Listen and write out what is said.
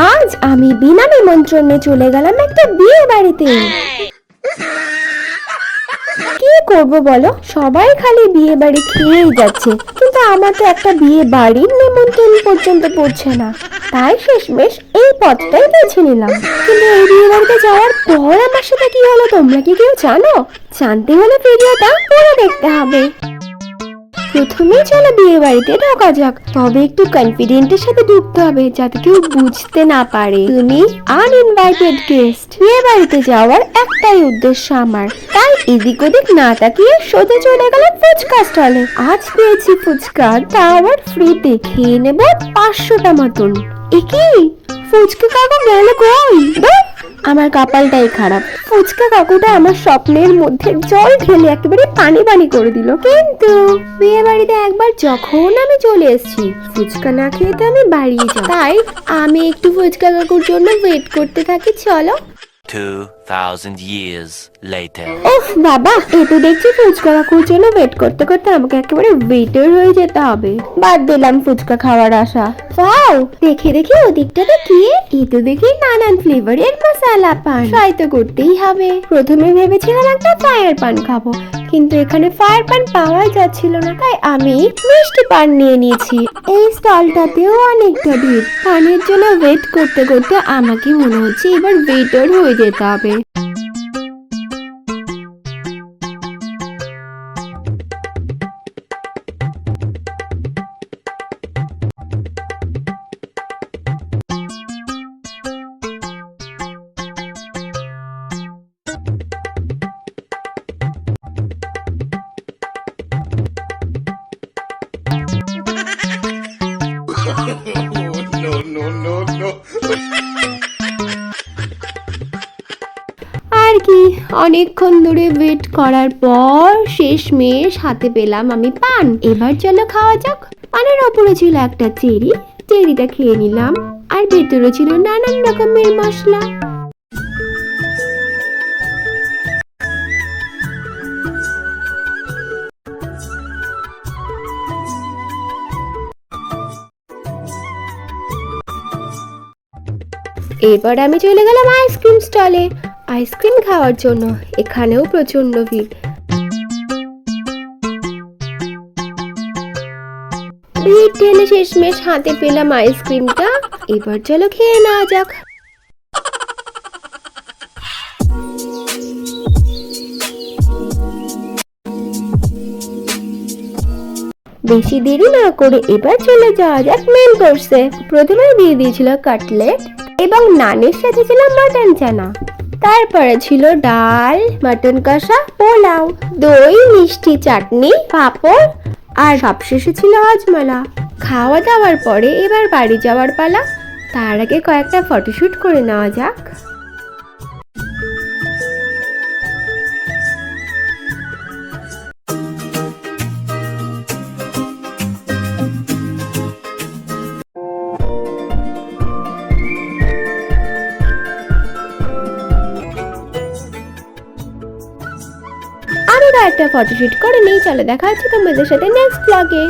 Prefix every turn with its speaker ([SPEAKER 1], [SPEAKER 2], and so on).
[SPEAKER 1] আজ আমি বিনা নিমন্ত্রণে চলে গেলাম একটা বিয়ে বাড়িতে। কি করব বলো, সবাই খালি বিয়ে বাড়ি খেয়েই যাচ্ছে, কিন্তু আমার তো একটা বিয়ে বাড়ির নিমন্ত্রণ পর্যন্ত পড়ছে না। তাই শেষমেশ এই পথটাই বেছে নিলাম। কিন্তু এই বিয়ে বাড়িতে যাওয়ার পর আমার সাথে কি হলো তোমরা কি কেউ জানো? জানতে হলে ভিডিওটা পুরো দেখতে হবে। প্রথমেই চলো বিয়ে বাড়িতে ঢোকা যাক, তবে একটু কনফিডেন্টের সাথে ঢুকতে হবে যাতে কেউ বুঝতে না পারে তুমি আনইনভাইটেড গেস্ট। বিয়ে বাড়িতে যাওয়ার একটাই উদ্দেশ্য আমার, তাই এদিক ওদিক না তাকিয়ে সোজা চলে গেলাম ফুচকা স্টলে। আজ পেয়েছি ফুচকা, তা আবার ফ্রিতে, খেয়ে নেব 500টা মতন। একি ফুচকা কাকু গেল কই? আমার কপালটাই খারাপ, ফুচকা কাকুটা আমার স্বপ্নের মধ্যে জল ঢেলে একেবারে পানি পানি করে দিল। কিন্তু বিয়ে বাড়িতে একবার যখন আমি চলে এসেছি, ফুচকা না খেয়ে তো আমি বাড়িয়ে যাব। তাই আমি একটু ফুচকা কাকুর জন্য ওয়েট করতে থাকি। চলো
[SPEAKER 2] 2000 years later.
[SPEAKER 1] ওহ বাবা, এ তো দেখছি ফুচকা কাকুর জন্য ওয়েট করতে করতে আমাকে একেবারে ওয়েটার হয়ে যেতে হবে। বাদ দিলাম ফুচকা খাওয়ার আশা। ওয়াও, দেখে দেখে ওদিকটাতে কি, এ তো দেখি নানান ফ্লেভারের মশলা পান। ট্রাই তো করতেই হবে। প্রথমে ভেবেছিলাম একটা ফায়ার পান খাবো, কিন্তু এখানে ফায়ার পান পাওয়া যাচ্ছিল না, তাই আমি মিষ্টি পান নিয়ে নিয়েছি। এই স্টলটাতেও অনেকটা ভিড়। পানের জন্য ওয়েট করতে করতে আমাকে মনে হচ্ছে এবার ওয়েটার হয়ে যেতে হবে। আর কি, অনেকক্ষণ ধরে ওয়েট করার পর শেষমেশ হাতে পেলাম আমি পান। এবার চলো খাওয়া যাক। পানের ওপরে ছিল একটা চেরি, চেরিটা খেয়ে নিলাম, আর ভেতরে ছিল নানান রকমের মশলা। এবার আমি চলে গেলাম আইসক্রিম স্টলে আইসক্রিম খাওয়ার জন্য। এখানেও প্রচন্ড ভিড়। ভিড় ঠেলে শেষমেশ হাতে পেলাম আইসক্রিমটা। এবার চলো খেয়ে নেওয়া যাক। বেশি দেরি না করে এবার চলে যাওয়া যাক মেন কোর্সে। প্রথমে দিয়ে দিয়েছিল কাটলেট এবং নানের সাথে ছিল মাটন চানা। তারপরে ছিল ডাল, মাটন কষা, পোলাও, দই, মিষ্টি, চাটনি, পাঁপড়, আর সবশেষে ছিল হজমলা। খাওয়া দাওয়ার পরে এবার বাড়ি যাওয়ার পালা। তার আগে কয়েকটা ফটোশুট করে নেওয়া যাক। আমি একটা ফটোশুট করে নিই। চলো দেখা হচ্ছে তোমাদের সাথে নেক্সট ব্লগে।